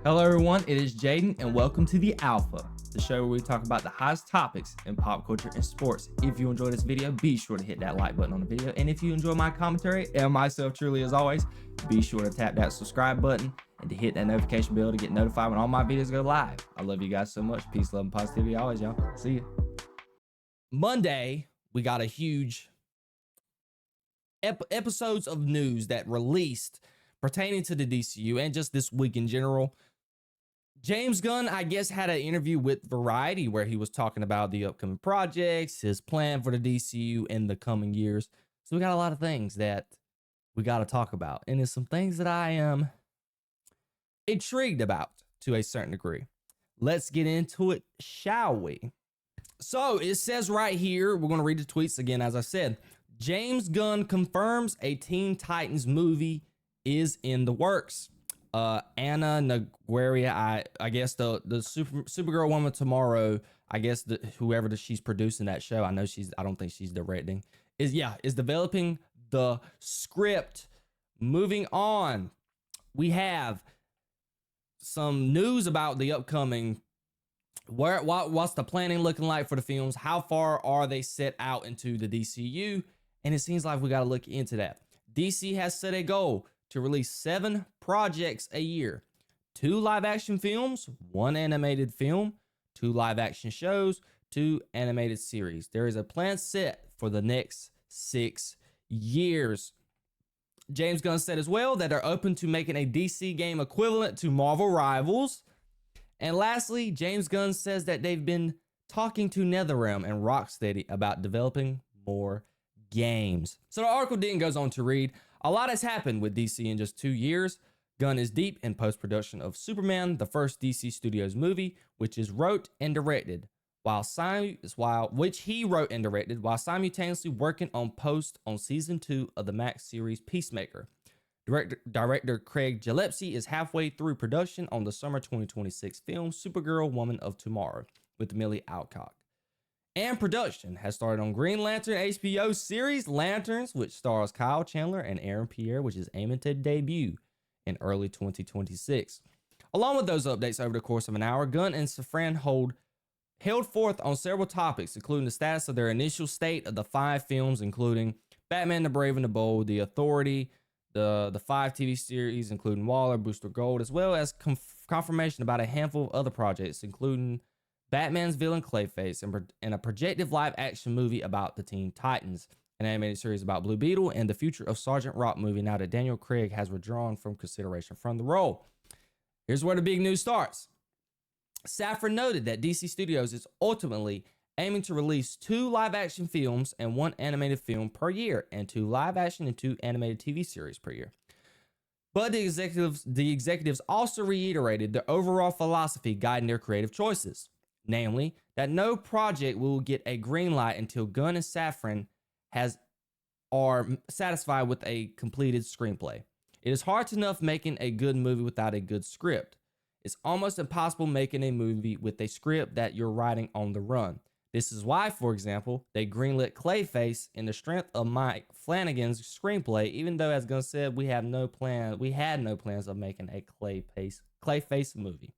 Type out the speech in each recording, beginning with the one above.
Hello everyone, it is Jayden and welcome to the Alpha, the show where we talk about the hottest topics in pop culture and sports. If you enjoy this video, be sure to hit that like button on the video, and if you enjoy my commentary and myself truly as always, be sure to tap that subscribe button and to hit that notification bell to get notified when all my videos go live. I love you guys so much. Peace, love, and positivity always, y'all. See you. Monday, we got a huge episodes of news that released pertaining to the DCU and just this week in general. James Gunn, I guess, had an interview with Variety where he was talking about the upcoming projects, his plan for the DCU in the coming years. So we got a lot of things that we got to talk about. And there's some things that I am intrigued about to a certain degree. Let's get into it, shall we? So it says right here, we're going to read the tweets again, as I said. James Gunn confirms a Teen Titans movie is in the works. Anna Nagueria, I guess the Supergirl Woman Tomorrow, I guess whoever she's producing that show, I don't think she's directing, is developing the script. Moving on, we have some news about the upcoming, what's the planning looking like for the films, how far are they set out into the DCU, and it seems like we got to look into that. DC has set a goal to release 7 projects a year, 2 live-action films, 1 animated film, 2 live-action shows, 2 animated series. There is a plan set for the next 6 years. James Gunn said as well that they're open to making a DC game equivalent to Marvel Rivals. And lastly, James Gunn says that they've been talking to NetherRealm and Rocksteady about developing more games. So the article then goes on to read, a lot has happened with DC in just 2 years. Gunn is deep in post-production of Superman, the first DC Studios movie, which he wrote and directed, while simultaneously working on post on season 2 of the Max series Peacemaker. Director Craig Gillespie is halfway through production on the summer 2026 film Supergirl Woman of Tomorrow with Millie Alcock. And production has started on Green Lantern HBO series Lanterns, which stars Kyle Chandler and Aaron Pierre, which is aiming to debut in early 2026. Along with those updates over the course of an hour, Gunn and Safran held forth on several topics, including the status of their initial state of the 5 films, including Batman the Brave and the Bold, The Authority, the 5 TV series, including Waller, Booster Gold, as well as confirmation about a handful of other projects, including Batman's villain Clayface, and a projected live-action movie about the Teen Titans, an animated series about Blue Beetle, and the future of Sergeant Rock movie now that Daniel Craig has withdrawn from consideration from the role. Here's where the big news starts. Safran noted that DC Studios is ultimately aiming to release 2 live-action films and 1 animated film per year, and 2 live-action and 2 animated TV series per year. But the executives also reiterated their overall philosophy guiding their creative choices. Namely, that no project will get a green light until Gunn and Safran are satisfied with a completed screenplay. It is hard enough making a good movie without a good script. It's almost impossible making a movie with a script that you're writing on the run. This is why, for example, they greenlit Clayface in the strength of Mike Flanagan's screenplay, even though, as Gunn said, we had no plans of making a Clayface movie.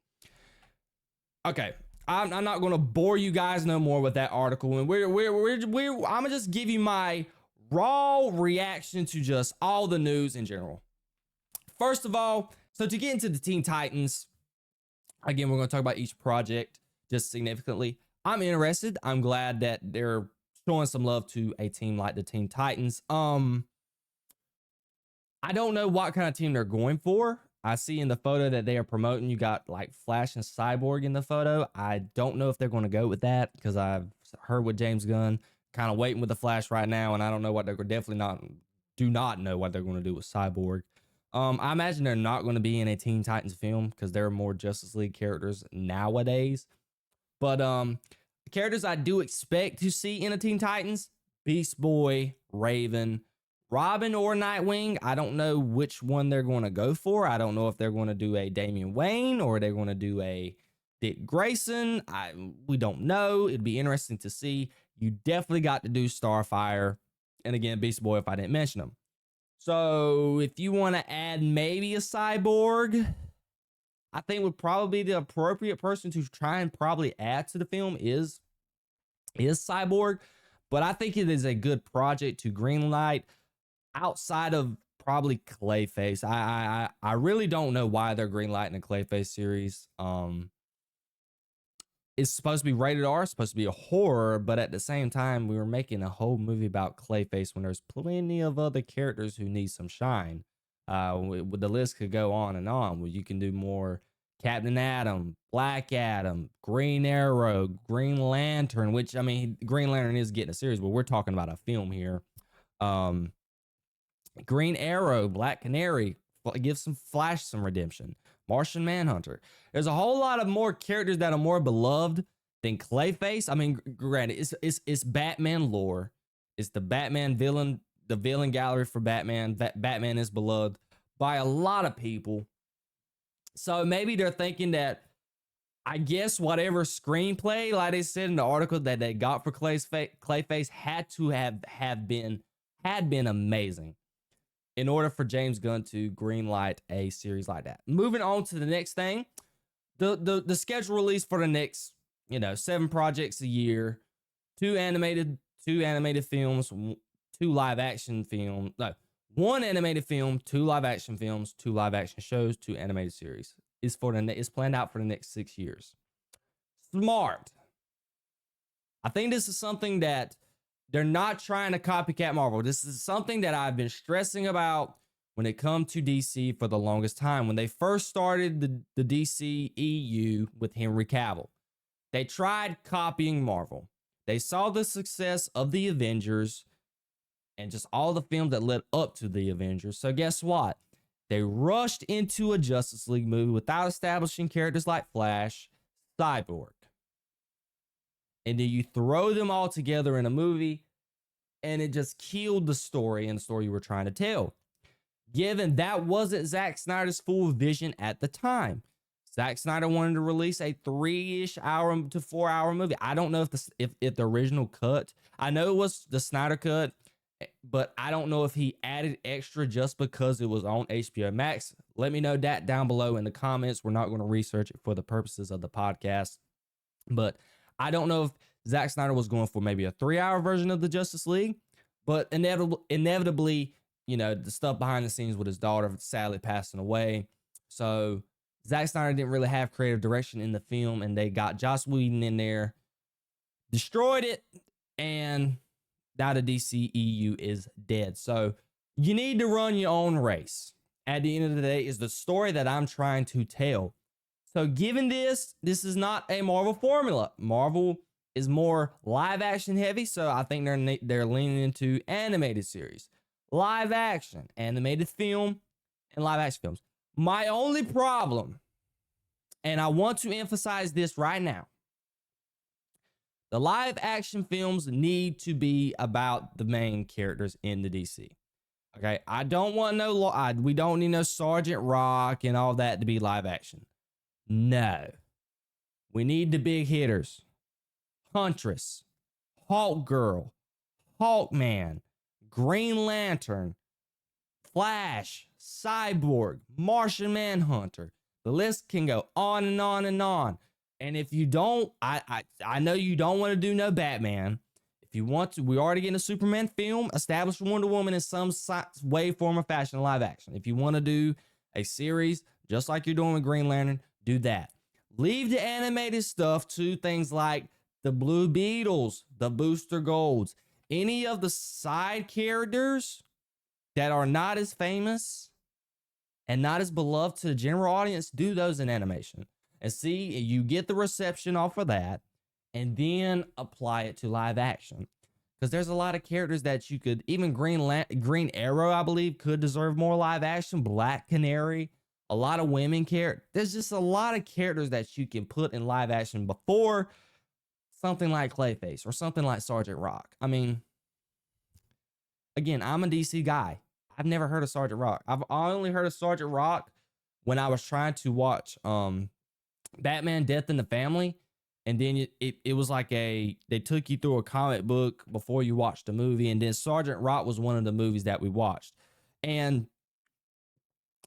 Okay. I'm not going to bore you guys no more with that article, and I'm gonna just give you my raw reaction to just all the news in general. First of all, so to get into the Teen Titans, again, we're going to talk about each project just significantly. I'm interested. I'm glad that they're showing some love to a team like the Teen Titans. I don't know what kind of team they're going for. I see in the photo that they are promoting, you got like Flash and Cyborg in the photo. I don't know if they're going to go with that because I've heard with James Gunn kind of waiting with the Flash right now, and I don't know what they're do not know what they're going to do with Cyborg. I imagine they're not going to be in a Teen Titans film because they're more Justice League characters nowadays. But characters I do expect to see in a Teen Titans: Beast Boy, Raven, Robin, or Nightwing. I don't know which one they're going to go for. I don't know if they're going to do a Damian Wayne or they're going to do a Dick Grayson. We don't know. It'd be interesting to see. You definitely got to do Starfire. And again, Beast Boy if I didn't mention them. So if you want to add maybe a Cyborg, I think would probably be the appropriate person to try and probably add to the film is Cyborg. But I think it is a good project to greenlight outside of probably Clayface. I really don't know why they're greenlighting a Clayface series. It's supposed to be rated R, it's supposed to be a horror, but at the same time, we were making a whole movie about Clayface when there's plenty of other characters who need some shine. The list could go on and on. You can do more Captain Atom, Black Adam, Green Arrow, Green Lantern, which, I mean, Green Lantern is getting a series, but we're talking about a film here. Green Arrow, Black Canary, give some Flash some redemption. Martian Manhunter. There's a whole lot of more characters that are more beloved than Clayface. I mean, granted, it's Batman lore. It's the Batman villain, the villain gallery for Batman. Batman is beloved by a lot of people. So maybe they're thinking that, I guess, whatever screenplay, like they said in the article, that they got for Clayface had to have been amazing in order for James Gunn to greenlight a series like that. Moving on to the next thing, the schedule release for the next, 7 projects a year, 2 animated films, 2 live action films, 1 animated film, 2 live action films, 2 live action shows, 2 animated series is planned out for the next 6 years. Smart. I think this is something that they're not trying to copycat Marvel. This is something that I've been stressing about when it comes to DC for the longest time. When they first started the DCEU with Henry Cavill, they tried copying Marvel. They saw the success of the Avengers and just all the films that led up to the Avengers. So guess what? They rushed into a Justice League movie without establishing characters like Flash, Cyborg. And then you throw them all together in a movie, and it just killed the story and the story you were trying to tell. Given that wasn't Zack Snyder's full vision at the time. Zack Snyder wanted to release a 3-ish hour to 4-hour movie. I don't know if the original cut, I know it was the Snyder cut, but I don't know if he added extra just because it was on HBO Max. Let me know that down below in the comments. We're not going to research it for the purposes of the podcast, but I don't know if Zack Snyder was going for maybe a 3-hour version of the Justice League, but inevitably, the stuff behind the scenes with his daughter sadly passing away. So Zack Snyder didn't really have creative direction in the film, and they got Joss Whedon in there, destroyed it, and now the DCEU is dead. So you need to run your own race. At the end of the day, is the story that I'm trying to tell. So given this is not a Marvel formula. Marvel is more live action heavy, so I think they're leaning into animated series, live action, animated film, and live action films. My only problem, and I want to emphasize this right now, the live action films need to be about the main characters in the DC. Okay, I don't want we don't need no Sergeant Rock and all that to be live action. No. We need the big hitters. Huntress, Hawk Girl, Hawkman, Green Lantern, Flash, Cyborg, Martian Manhunter. The list can go on and on and on. And if you don't, I know you don't want to do no Batman. If you want to, we already getting a Superman film, establish Wonder Woman in some way, form, or fashion, live action. If you want to do a series, just like you're doing with Green Lantern, do that. Leave the animated stuff to things like the Blue Beetles, the Booster Golds, any of the side characters that are not as famous and not as beloved to the general audience. Do those in animation and see you get the reception off of that, and then apply it to live action. Because there's a lot of characters that you could, even Green Arrow, I believe, could deserve more live action. Black Canary, a lot of women characters. There's just a lot of characters that you can put in live action before something like Clayface or something like Sergeant Rock. I mean, again, I'm a DC guy. I've never heard of Sergeant Rock. I only heard of Sergeant Rock when I was trying to watch Batman Death in the Family. And then it was like they took you through a comic book before you watched the movie. And then Sergeant Rock was one of the movies that we watched. And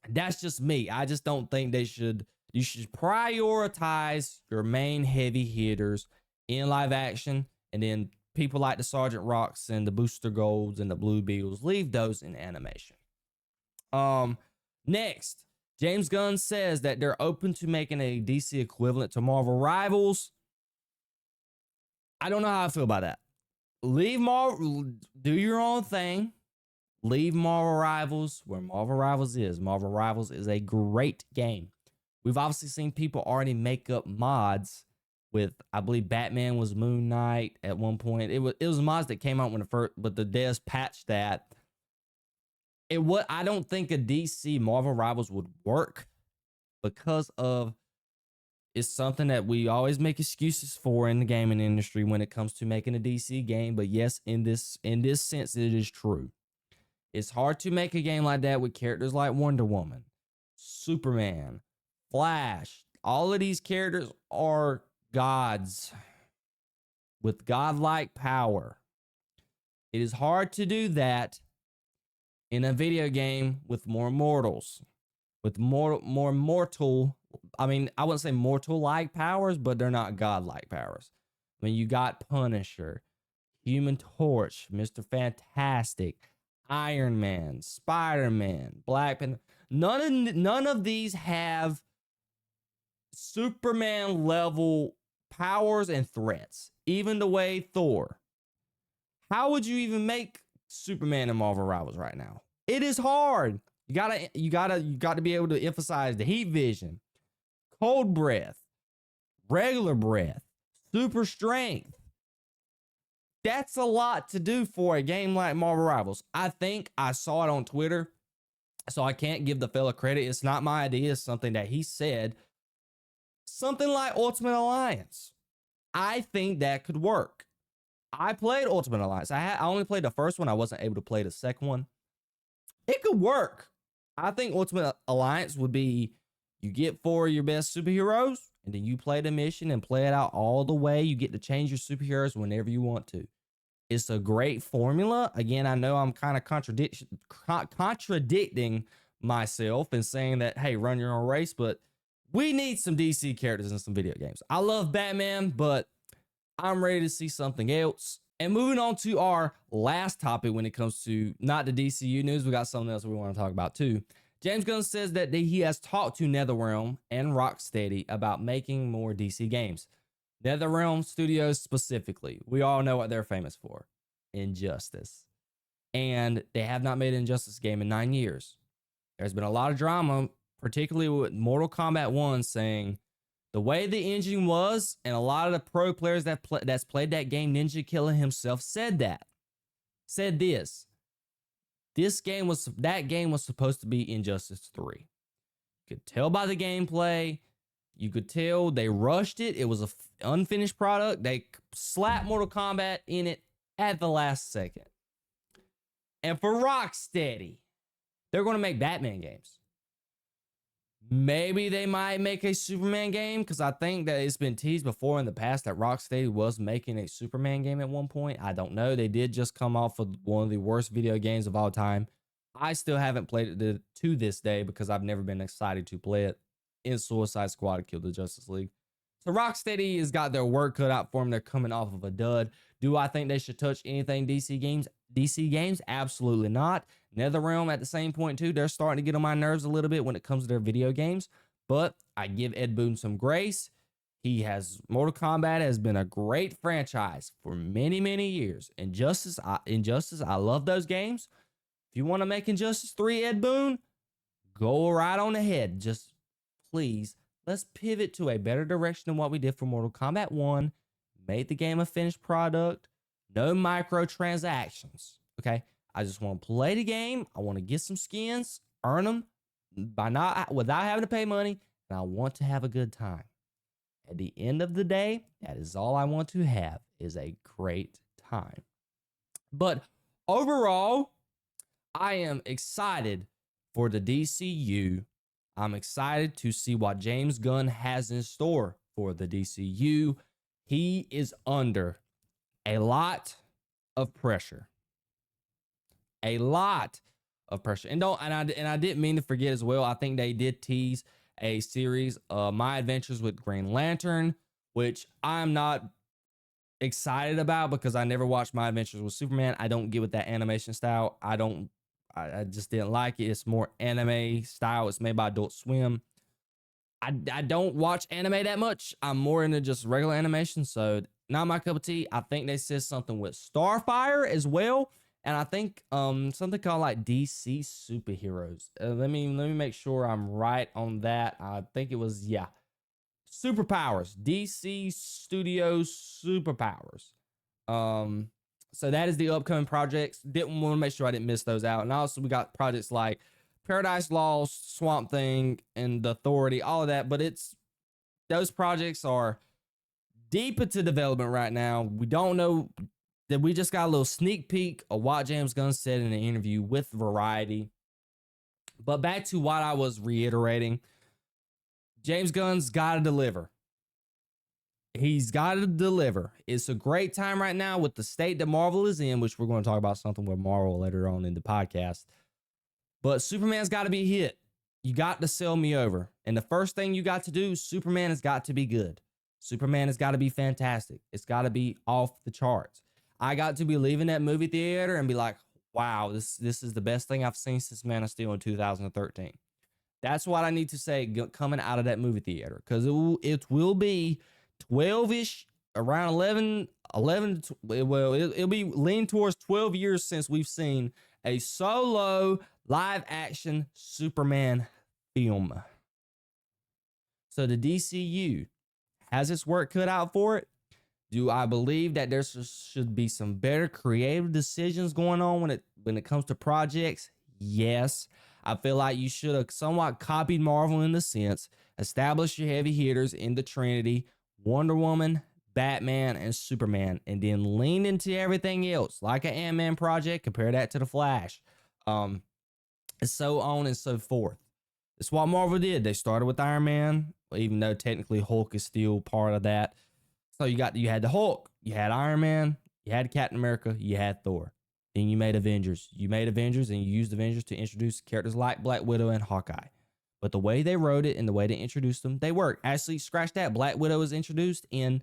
that's just me. I just don't think they should You should prioritize your main heavy hitters in live action, and then people like the Sergeant Rocks and the Booster Golds and the Blue Beetles, leave those in animation. Next, James Gunn says that they're open to making a DC equivalent to Marvel Rivals. I don't know how I feel about that. Leave Marvel, do your own thing. Leave Marvel Rivals where Marvel Rivals is. Marvel Rivals is a great game. We've obviously seen people already make up mods with, I believe Batman was Moon Knight at one point. It was mods that came out when the first, but the devs patched that. I don't think a DC Marvel Rivals would work because of, it's something that we always make excuses for in the gaming industry when it comes to making a DC game. But yes, in this sense, it is true. It's hard to make a game like that with characters like Wonder Woman, Superman, Flash. All of these characters are gods with godlike power. It is hard to do that in a video game with more mortals, with more mortal. I mean, I wouldn't say mortal-like powers, but they're not godlike powers. I mean, you got Punisher, Human Torch, Mr. Fantastic, Iron Man, Spider-Man, Black Panther. None of these have Superman level powers and threats. Even the way Thor. How would you even make Superman in Marvel Rivals right now? It is hard. You got to be able to emphasize the heat vision, cold breath, regular breath, super strength. That's a lot to do for a game like Marvel Rivals. I think I saw it on Twitter, so I can't give the fella credit. It's not my idea. It's something that he said. Something like Ultimate Alliance. I think that could work. I played Ultimate Alliance. I only played the first one. I wasn't able to play the second one. It could work. I think Ultimate Alliance would be, you get 4 of your best superheroes, and then you play the mission and play it out all the way. You get to change your superheroes whenever you want to. It's a great formula. Again, I know I'm kind of contradicting myself and saying that, hey, run your own race, but we need some DC characters in some video games. I love Batman, but I'm ready to see something else. And moving on to our last topic when it comes to not the DCU news, we got something else we want to talk about too. James Gunn says that he has talked to NetherRealm and Rocksteady about making more DC games. NetherRealm Studios specifically, we all know what they're famous for. Injustice. And they have not made an Injustice game in 9 years. There's been a lot of drama, particularly with Mortal Kombat 1, saying the way the engine was, and a lot of the pro players that's played that game, Ninja Killer himself said this. That game was supposed to be Injustice 3. You could tell by the gameplay. You could tell they rushed it. It was an unfinished product. They slapped Mortal Kombat in it at the last second. And for Rocksteady, they're going to make Batman games. Maybe they might make a Superman game, because I think that it's been teased before in the past that Rocksteady was making a Superman game at one point. I don't know. They did just come off of one of the worst video games of all time. I still haven't played it to this day because I've never been excited to play it. In Suicide Squad killed the Justice League. So Rocksteady has got their work cut out for them. They're coming off of a dud. Do I think they should touch anything DC games? Absolutely not. NetherRealm at the same point too. They're starting to get on my nerves a little bit when it comes to their video games. But I give Ed Boon some grace. Mortal Kombat has been a great franchise for many, many years. Injustice, I love those games. If you want to make Injustice 3, Ed Boon, go right on ahead. Just please, let's pivot to a better direction than what we did for Mortal Kombat 1. Made the game a finished product. No microtransactions. Okay? I just want to play the game. I want to get some skins, earn them without having to pay money, and I want to have a good time. At the end of the day, that is all I want to have, is a great time. But overall, I am excited for the DCU. I'm excited to see what James Gunn has in store for the DCU. He is under a lot of pressure. A lot of pressure. And I didn't mean to forget as well, I think they did tease a series, My Adventures with Green Lantern, which I'm not excited about because I never watched My Adventures with Superman. I don't get with that animation style. I just didn't like it. It's more anime style. It's made by Adult Swim. I don't watch anime that much. I'm more into just regular animation, so not my cup of tea. I think they said something with Starfire as well, and I think something called like DC superheroes. Let me make sure I'm right on that. I think it was superpowers. DC Studios superpowers. So that is the upcoming projects. Didn't want to make sure I didn't miss those out. And also we got projects like Paradise Lost, Swamp Thing, and The Authority, all of that. But those projects are deep into development right now. We don't know that. We just got a little sneak peek of what James Gunn said in an interview with Variety. But back to what I was reiterating, James Gunn's got to deliver. He's got to deliver. It's a great time right now with the state that Marvel is in, which we're going to talk about something with Marvel later on in the podcast. But Superman's got to be hit. You got to sell me over. And the first thing you got to do, Superman has got to be good. Superman has got to be fantastic. It's got to be off the charts. I got to be leaving that movie theater and be like, wow, this is the best thing I've seen since Man of Steel in 2013. That's what I need to say coming out of that movie theater, because it will be 12-ish, around 11, well, it'll be leaning towards 12 years since we've seen a solo live action Superman film. So the DCU has its work cut out for it. Do I believe that there should be some better creative decisions going on when it comes to projects? Yes. I feel like you should have somewhat copied Marvel in the sense, established your heavy hitters in the Trinity, Wonder Woman, Batman, and Superman, and then lean into everything else, like an Ant-Man project, compare that to The Flash, and so on and so forth. It's what Marvel did. They started with Iron Man, even though technically Hulk is still part of that. So you had the Hulk, you had Iron Man, you had Captain America, you had Thor. Then you made Avengers. You made Avengers and you used Avengers to introduce characters like Black Widow and Hawkeye. But the way they wrote it and the way they introduced them, they worked. Actually, scratch that. Black Widow was introduced in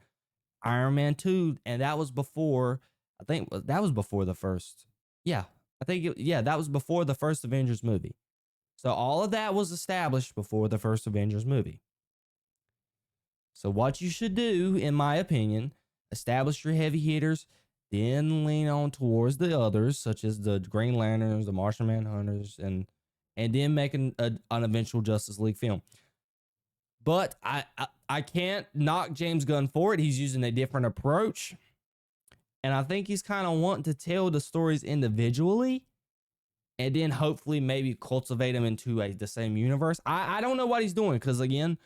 Iron Man 2, and that was before, that was before the first. Yeah, that was before the first Avengers movie. So all of that was established before the first Avengers movie. So what you should do, in my opinion, establish your heavy hitters, then lean on towards the others, such as the Green Lanterns, the Martian Manhunters, and then make an eventual Justice League film. But I can't knock James Gunn for it. He's using a different approach. And I think he's kind of wanting to tell the stories individually and then hopefully maybe cultivate them into the same universe. I don't know what he's doing because, again,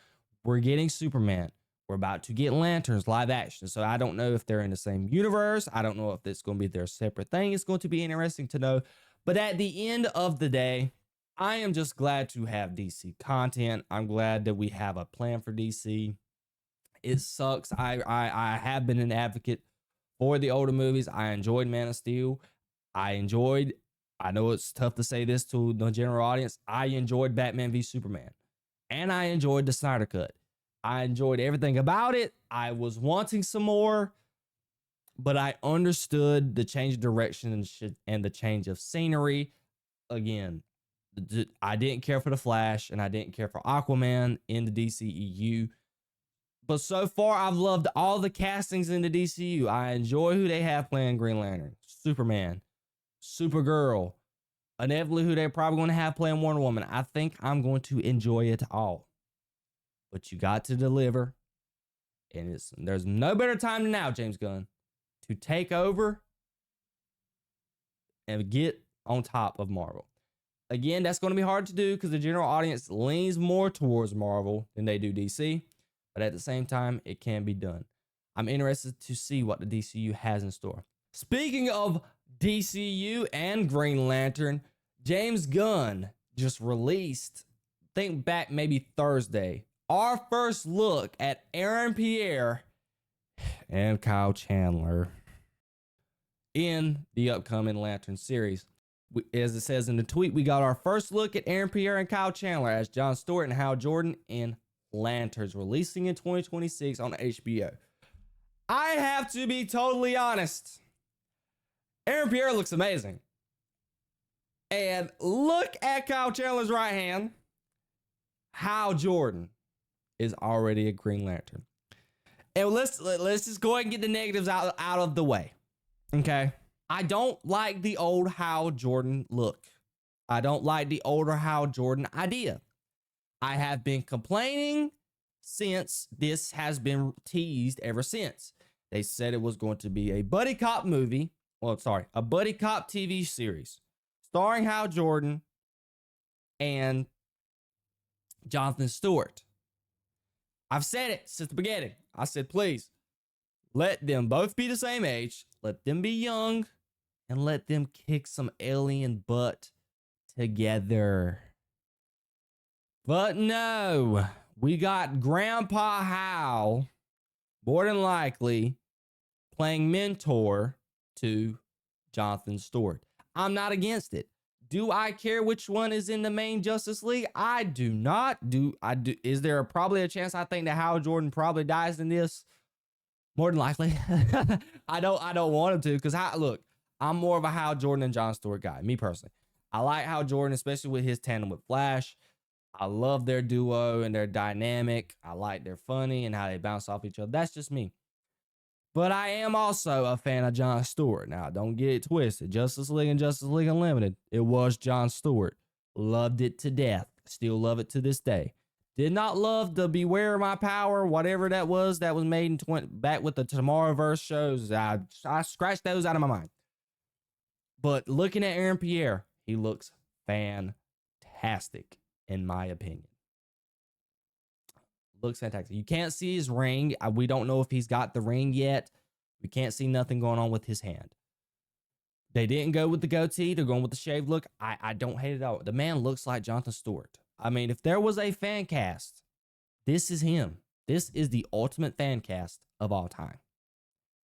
we're getting Superman. We're about to get Lanterns live action. So I don't know if they're in the same universe. I don't know if it's going to be their separate thing. It's going to be interesting to know. But at the end of the day, I am just glad to have DC content. I'm glad that we have a plan for DC. It sucks. I have been an advocate for the older movies. I enjoyed Man of Steel. I know it's tough to say this to the general audience. I enjoyed Batman v Superman. And I enjoyed the Snyder Cut. I enjoyed everything about it. I was wanting some more, but I understood the change of direction and the change of scenery. Again, I didn't care for The Flash and I didn't care for Aquaman in the DCEU. But so far, I've loved all the castings in the DCU. I enjoy who they have playing Green Lantern, Superman, Supergirl, inevitably who they're probably going to have playing Wonder Woman. I think I'm going to enjoy it all. But you got to deliver. And there's no better time than now, James Gunn, to take over and get on top of Marvel. Again, that's going to be hard to do because the general audience leans more towards Marvel than they do DC. But at the same time, it can be done. I'm interested to see what the DCU has in store. Speaking of DCU and Green Lantern, James Gunn just released, think back maybe Thursday, our first look at Aaron Pierre and Kyle Chandler in the upcoming Lantern series. as it says in the tweet, we got our first look at Aaron Pierre and Kyle Chandler as Jon Stewart and Hal Jordan in Lanterns, releasing in 2026 on HBO. I have to be totally honest. Aaron Pierre looks amazing. And look at Kyle Chandler's right hand. Hal Jordan is already a Green Lantern. And let's just go ahead and get the negatives out of the way. Okay? I don't like the old Hal Jordan look. I don't like the older Hal Jordan idea. I have been complaining since this has been teased ever since. They said it was going to be a buddy cop movie. Well, sorry, a buddy cop TV series starring Hal Jordan and Jonathan Stewart. I've said it since the beginning. I said, please, let them both be the same age. Let them be young. And let them kick some alien butt together. But no, we got Grandpa Hal, more than likely, playing mentor to Jonathan Stewart. I'm not against it. Do I care which one is in the main Justice League? I do not. Is there probably a chance I think that Hal Jordan probably dies in this? More than likely. I don't want him to, because look, I'm more of a Hal Jordan and Jon Stewart guy, me personally. I like Hal Jordan, especially with his tandem with Flash. I love their duo and their dynamic. I like their funny and how they bounce off each other. That's just me. But I am also a fan of Jon Stewart. Now, don't get it twisted. Justice League and Justice League Unlimited, it was Jon Stewart. Loved it to death. Still love it to this day. Did not love the Beware My Power, whatever that was made in back with the Tomorrowverse shows. I scratched those out of my mind. But looking at Aaron Pierre, he looks fantastic, in my opinion. Looks fantastic. You can't see his ring. We don't know if he's got the ring yet. We can't see nothing going on with his hand. They didn't go with the goatee. They're going with the shaved look. I don't hate it at all. The man looks like Jonathan Stewart. I mean, if there was a fan cast, this is him. This is the ultimate fan cast of all time.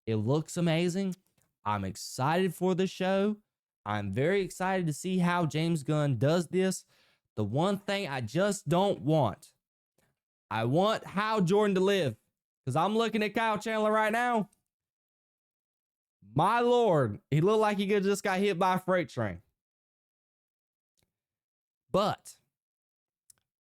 It looks amazing. I'm excited for the show. I'm very excited to see how James Gunn does this. The one thing I just don't want, I want Hal Jordan to live, because I'm looking at Kyle Chandler right now. My Lord, he looked like he just got hit by a freight train. But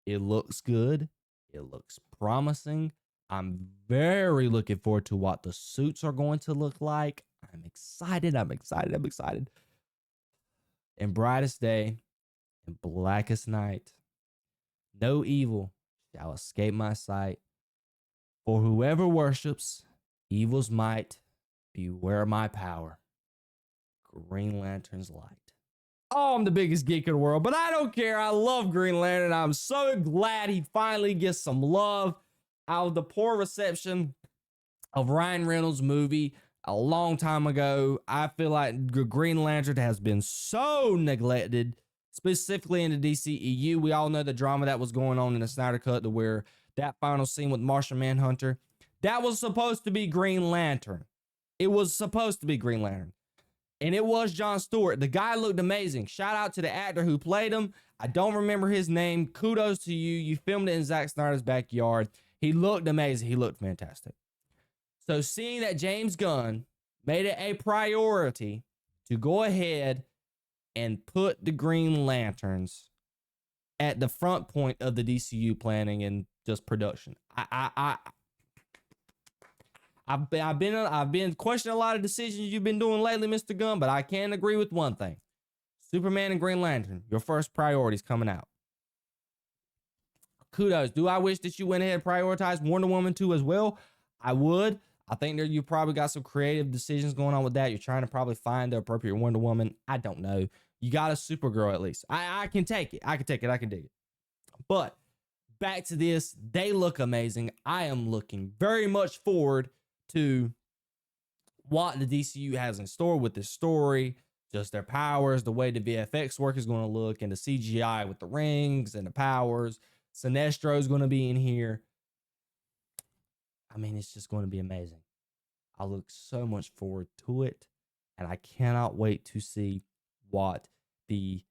it looks good. It looks promising. I'm very looking forward to what the suits are going to look like. I'm excited. In brightest day, in blackest night, no evil shall escape my sight. For whoever worships evil's might, beware my power. Green Lantern's light. Oh, I'm the biggest geek in the world, but I don't care. I love Green Lantern. I'm so glad he finally gets some love out of the poor reception of Ryan Reynolds' movie a long time ago. I feel like Green Lantern has been so neglected, specifically in the DCEU. We all know the drama that was going on in the Snyder Cut, to where that final scene with Martian Manhunter, that was supposed to be Green Lantern. It was supposed to be Green Lantern. And it was Jon Stewart. The guy looked amazing. Shout out to the actor who played him. I don't remember his name. Kudos to you. You filmed it in Zack Snyder's backyard. He looked amazing. He looked fantastic. So seeing that James Gunn made it a priority to go ahead and put the Green Lanterns at the front point of the DCU planning and just production. I've been questioning a lot of decisions you've been doing lately, Mr. Gunn, but I can agree with one thing. Superman and Green Lantern, your first priorities coming out. Kudos. Do I wish that you went ahead and prioritized Wonder Woman 2 as well? I would. I think that you probably got some creative decisions going on with that. You're trying to probably find the appropriate Wonder Woman. I don't know. You got a Supergirl at least. I can take it. I can dig it. But back to this. They look amazing. I am looking very much forward to what the DCU has in store with this story. Just their powers, the way the VFX work is going to look, and the CGI with the rings and the powers. Sinestro is going to be in here. I mean, it's just going to be amazing. I look so much forward to it, and I cannot wait to see what the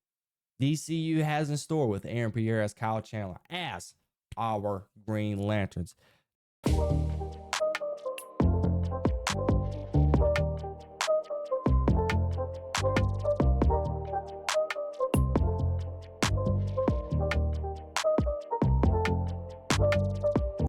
DCU has in store with Aaron Pierre as Kyle Chandler as our Green Lanterns.